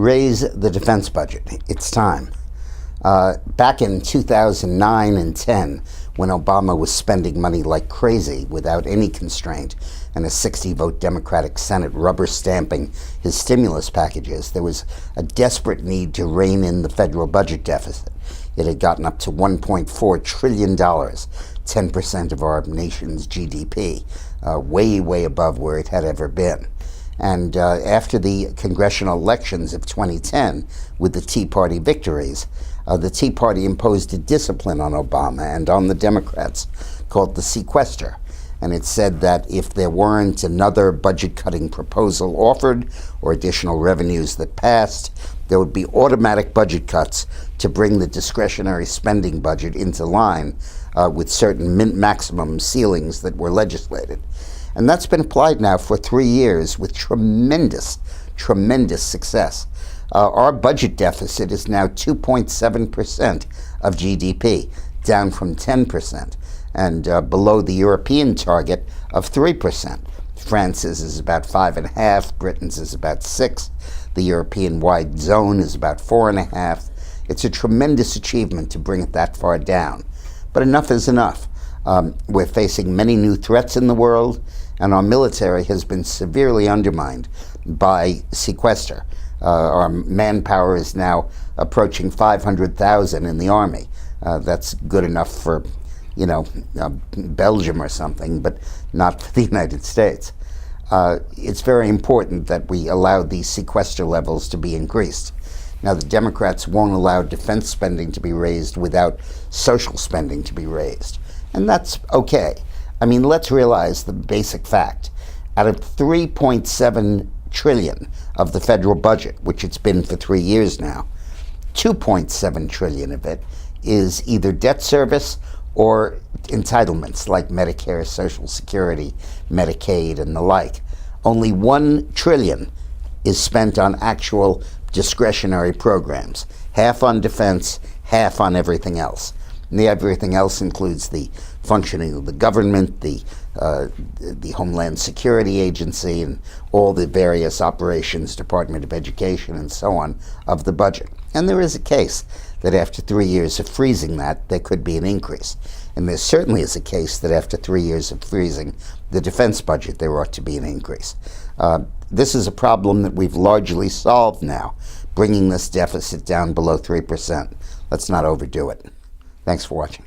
raise the defense budget. It's time. Back in 2009 and 10, when Obama was spending money like crazy without any constraint, and a 60-vote Democratic Senate rubber stamping his stimulus packages, there was a desperate need to rein in the federal budget deficit. It had gotten up to $1.4 trillion, 10% of our nation's GDP, way, way above where it had ever been. And after the congressional elections of 2010, with the Tea Party victories, the Tea Party imposed a discipline on Obama and on the Democrats called the sequester. And it said that if there weren't another budget-cutting proposal offered or additional revenues that passed, there would be automatic budget cuts to bring the discretionary spending budget into line with certain maximum ceilings that were legislated. And that's been applied now for 3 years with tremendous, tremendous success. Our budget deficit is now 2.7% of GDP, down from 10%, and below the European target of 3%. France's is about 5.5%, Britain's is about 6%, the European-wide zone is about 4.5%. It's a tremendous achievement to bring it that far down. But enough is enough. We're facing many new threats in the world, and our military has been severely undermined by sequester. Our manpower is now approaching 500,000 in the Army. That's good enough for, Belgium or something, but not for the United States. It's very important that we allow these sequester levels to be increased. Now, the Democrats won't allow defense spending to be raised without social spending to be raised. And that's okay. I mean, let's realize the basic fact. Out of $3.7 trillion of the federal budget, which it's been for 3 years now, $2.7 trillion of it is either debt service or entitlements like Medicare, Social Security, Medicaid, and the like. Only $1 trillion is spent on actual discretionary programs, half on defense, half on everything else. And the everything else includes the functioning of the government, the Homeland Security Agency, and all the various operations, Department of Education, and so on, of the budget. And there is a case that after 3 years of freezing that, there could be an increase. And there certainly is a case that after 3 years of freezing the defense budget, there ought to be an increase. This is a problem that we've largely solved now, bringing this deficit down below 3%. Let's not overdo it. Thanks for watching.